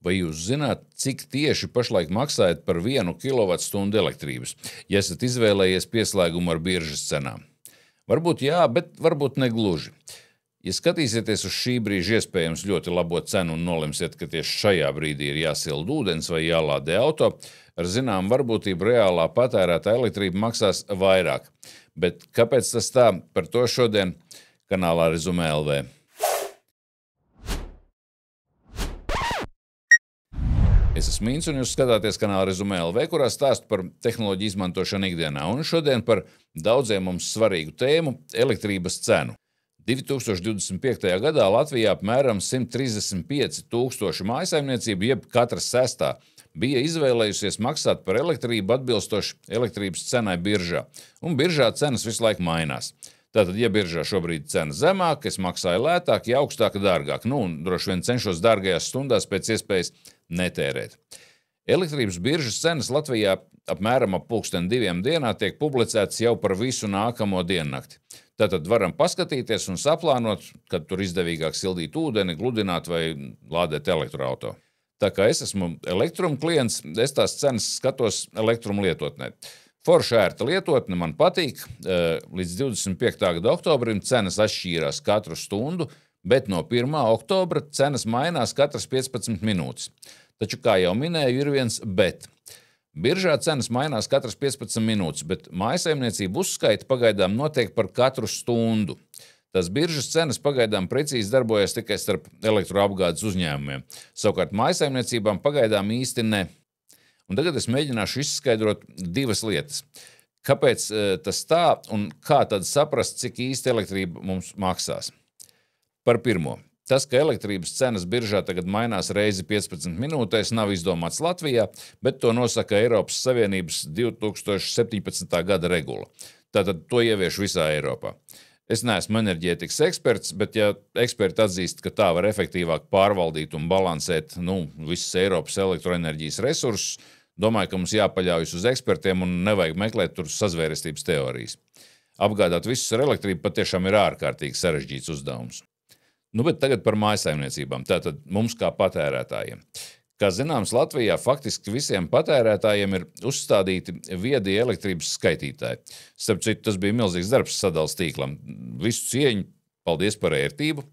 Vai jūs zināt, cik tieši pašlaik maksājat par 1 kWh elektrības, ja esat izvēlējies pieslēgumu ar biržas cenām? Varbūt jā, bet varbūt negluži. Ja skatīsieties uz šī brīža iespējams ļoti labo cenu un nolemsiet, ka tieši šajā brīdī ir jāsilda ūdens vai jālādē auto, ar zinām varbūtību reālā patērētā elektrība maksās vairāk. Bet kāpēc tas tā? Par to šodien kanālā Rezumē LV. Es esmu Mīns, un jūs skatāties kanāla Rezumē LV, kurā stāstu par tehnoloģiju izmantošanu ikdienā. Un šodien par daudziem mums svarīgu tēmu – elektrības cenu. 2025. gadā Latvijā apmēram 135 000 mājsaimniecību, jeb katra sestā, bija izvēlējusies maksāt par elektrību atbilstoši elektrības cenai biržā. Un biržā cenas visu laiku mainās. Tātad, ja biržā šobrīd cena zemāk, es maksāju lētāk, ja augstāk, dārgāk. Un droši vien cenšos dārgajās stundās pēc iespējas netērēt. Elektrības biržas cenas Latvijā apmēram ap 2:00 dienā tiek publicētas jau par visu nākamo diennakti. Tātad varam paskatīties un saplānot, kad tur izdevīgāk sildīt ūdeni, gludināt vai lādēt elektroauto. Tā kā es esmu elektruma klients, es tās cenas skatos elektruma lietotnē. Forša ērta lietotne man patīk. Līdz 25. gada oktobrim cenas atšķīrās katru stundu, bet no 1. oktobra cenas mainās katras 15 minūtes. Taču, kā jau minēju, ir viens bet. Biržā cenas mainās katras 15 minūtes, bet mājsaimniecību uzskaita pagaidām notiek par katru stundu. Tas biržas cenas pagaidām precīzi darbojas tikai starp elektroapgādes uzņēmumiem. Savukārt mājsaimniecībām pagaidām īsti ne. Un tagad es mēģināšu izskaidrot divas lietas. Kāpēc tas tā un kā tad saprast, cik īsti elektrība mums maksās? Par pirmo. Tas, ka elektrības cenas biržā tagad mainās reizi 15 minūtēs, nav izdomāts Latvijā, bet to nosaka Eiropas Savienības 2017. gada regula. Tātad to ievieš visā Eiropā. Es neesmu enerģētikas eksperts, bet ja eksperti atzīst, ka tā var efektīvāk pārvaldīt un balansēt visas Eiropas elektroenerģijas resursus, domāju, ka mums jāpaļaujas uz ekspertiem un nevajag meklēt tur sazvērestības teorijas. Apgādāt visus ar elektrību patiešām ir ārkārtīgi sarežģīts uzdevums. Bet tagad par mājsaimniecībām, tātad mums kā patērētājiem. Kā zināms, Latvijā faktiski visiem patērētājiem ir uzstādīti viedie elektrības skaitītāji. Starp citu, tas bija milzīgs darbs sadales tīklam. Visu cieņu, paldies par ērtību.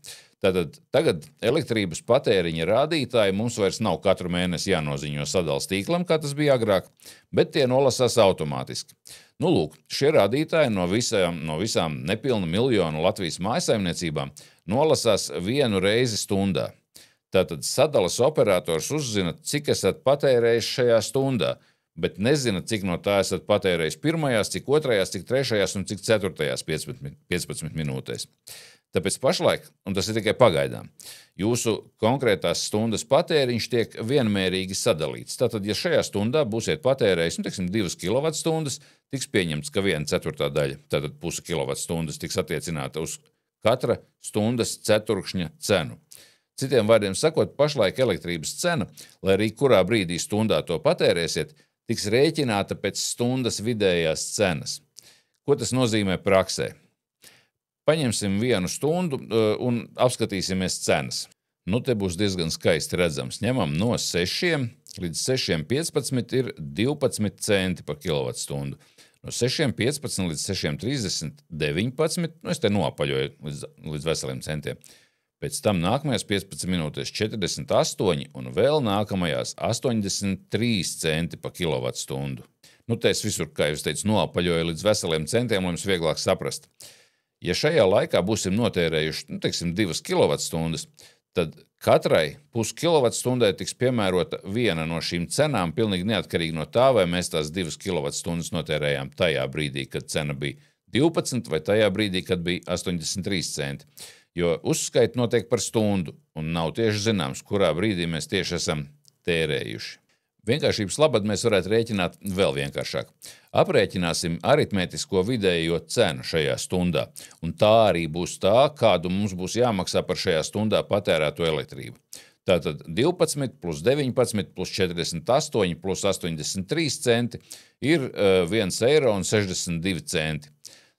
Tātad tagad elektrības patēriņa rādītāji mums vairs nav katru mēnesi jānoziņo sadales tīklam, kā tas bija agrāk, bet tie nolasās automātiski. Lūk, šie rādītāji no visām nepilna miljonu Latvijas mājsaimniecībām nolasās vienu reizi stundā. Tātad sadales operators uzzina, cik esat patērējis šajā stundā, bet nezina, cik no tā esat patērējis pirmajās, cik otrajās, cik trešajās un cik ceturtajās 15 minūtēs. Tāpēc pašlaik, un tas ir tikai pagaidām, jūsu konkrētās stundas patēriņš tiek vienmērīgi sadalīts. Tātad, ja šajā stundā būsiet patērējis, 2 kWh, tiks pieņemts, ka 1/4 daļa, tātad 0,5 kWh tiks attiecināta uz katra stundas ceturkšņa cenu. Citiem vārdiem sakot, pašlaik elektrības cena, lai arī kurā brīdī stundā to patērēsiet, tiks rēķināta pēc stundas vidējās cenas. Ko tas nozīmē praksē? Paņemsim 1 stundu un apskatīsimies cenas. Te būs diezgan skaisti redzams. Ņemam no 6 līdz 6,15 ir 12 centi par kilovatstundu. No 6,15 līdz 6,30 19, es te noapaļoju līdz veseliem centiem. Pēc tam nākamajās 15 minūtēs 48 un vēl nākamajās 83 centi par kilovatstundu. Te es visur, kā jūs teicu, noapaļoju līdz veseliem centiem, lai jums vieglāk saprast. Ja šajā laikā būsim notērējuši, 2 kWh, tad katrai 0,5 kWh tiks piemērota viena no šīm cenām, pilnīgi neatkarīgi no tā, vai mēs tās 2 kWh notērējām tajā brīdī, kad cena bija 12, vai tajā brīdī, kad bija 83 centi. Jo uzskaita notiek par stundu, un nav tieši zināms, kurā brīdī mēs tieši esam tērējuši. Vienkāršības labad mēs varētu rēķināt vēl vienkāršāk. Aprēķināsim aritmētisko vidējo cenu šajā stundā, un tā arī būs tā, kādu mums būs jāmaksā par šajā stundā patērēto elektrību. Tātad 12 plus 19 plus 48 plus 83 centi ir 1,62 eiro.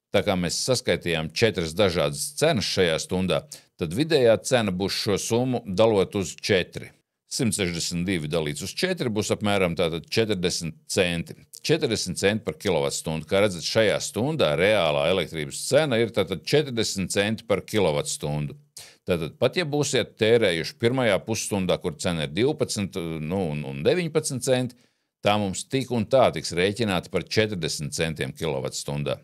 Tā kā mēs saskaitījām 4 dažādas cenas šajā stundā, tad vidējā cena būs šo summu dalot uz 4. 162 dalīts uz 4 būs apmēram tātad 40 centi. 40 centi par kilovatstundu. Kā redzat, šajā stundā reālā elektrības cena ir tātad 40 centi par kilovatstundu. Tātad pat ja būsiet tērējuši pirmajā pusstundā, kur cena ir 12 un 19 centi, tā mums tik un tā tiks rēķināta par 40 centiem kilovatstundā.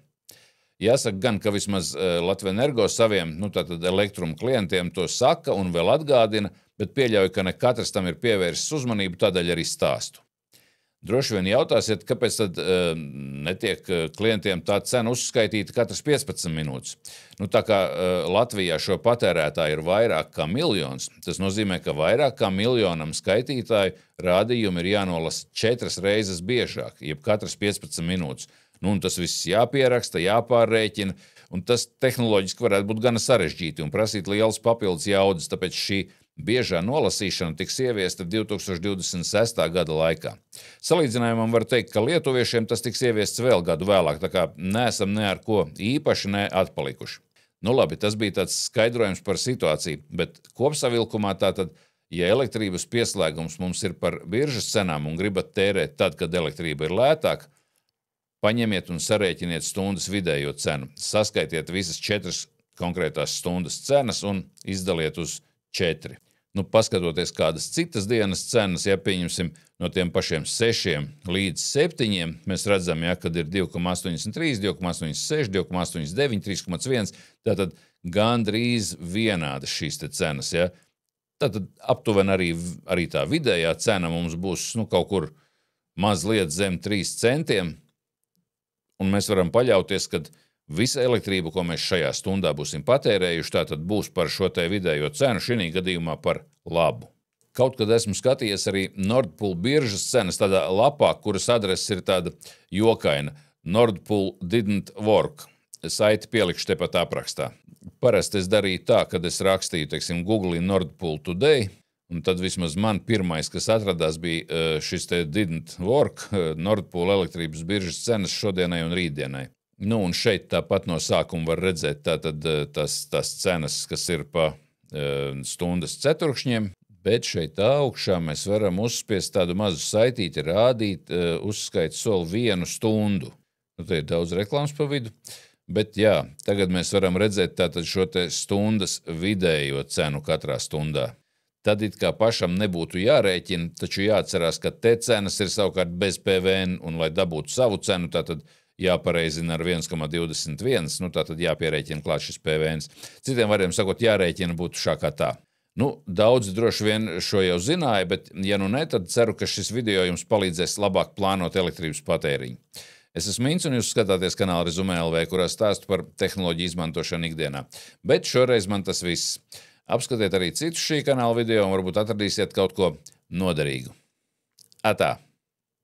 Jāsaka gan, ka vismaz Latvenergo saviem tātad elektrumu klientiem to saka un vēl atgādina, bet pieļauju, ka ne katrs tam ir pievērsis uzmanību, tādēļ arī stāstu. Droši vien jautāsiet, kāpēc tad netiek klientiem tā cena uzskaitīta katras 15 minūtes. Tā kā Latvijā šo patērētāju ir vairāk kā miljons, tas nozīmē, ka vairāk kā miljonam skaitītāju rādījumi ir jānolasa 4 reizes biežāk, jeb katras 15 minūtes. Un tas viss jāpieraksta, jāpārrēķina, un tas tehnoloģiski varētu būt gana sarežģīti un prasīt lielas papildus jaudas, tāpēc šī biežā nolasīšana tiks ieviesta 2026. gada laikā. Salīdzinājumam var teikt, ka lietuviešiem tas tiks ieviests vēl gadu vēlāk, tā kā neesam ne ar ko īpaši atpalikuši. Labi, tas bija tāds skaidrojums par situāciju, bet kopsavilkumā tātad, ja elektrības pieslēgums mums ir par biržas cenām un gribat tērēt tad, kad elektrība ir lētāka, paņemiet un sarēķiniet stundas vidējo cenu. Saskaitiet visas 4 konkrētās stundas cenas un izdaliet uz 4. Paskatoties kādas citas dienas cenas, ja pieņemsim no tiem pašiem 6 līdz 7, mēs redzam, kad ir 2,83, 2,86, 2,89, 3,1, tātad gandrīz vienādas šīs te cenas. Ja? Tātad aptuveni arī tā vidējā cena mums būs kaut kur mazliet zem 3 centiem, un mēs varam paļauties, ka visa elektrība, ko mēs šajā stundā būsim patērējuši, tātad būs par šo te vidējo cenu, šī gadījumā par labu. Kaut kad esmu skatījies arī Nord Pool biržas cenas tādā lapā, kuras adreses ir tāda jokaina. Nord Pool didn't work. Saiti pielikšu tepat aprakstā. Parasti es darīju tā, kad es rakstīju, Google Nord Pool today, un tad vismaz man pirmais, kas atradās, bija šis te didn't work, Nord Pool elektrības biržas cenas šodienai un rītdienai. Un šeit tāpat no sākuma var redzēt tātad tās cenas, kas ir pa stundas ceturkšņiem, bet šeit augšā mēs varam uzspiest tādu mazu saitīti, rādīt uzskait soli 1 stundu. Te ir daudz reklāmas pa vidu, bet jā, tagad mēs varam redzēt tātad šo te stundas vidējo cenu katrā stundā. Tad it kā pašam nebūtu jārēķina, taču jāatcerās, ka te cenas ir savukārt bez PVN, un lai dabūtu savu cenu, tātad jāpareizina ar 1,21, tātad jāpierēķina klāt šis PVN. Citiem vārdiem sakot, jārēķina būtu šā kā tā. Daudzi droši vien šo jau zināja, bet ja ne, tad ceru, ka šis video jums palīdzēs labāk plānot elektrības patēriņu. Es esmu Ints, un jūs skatāties kanāla Rezumē LV, kurā stāstu par tehnoloģiju izmantošanu ikdienā. Bet šoreiz man tas viss. Apskatiet arī citus šī kanāla video un varbūt atradīsiet kaut ko noderīgu. Atā!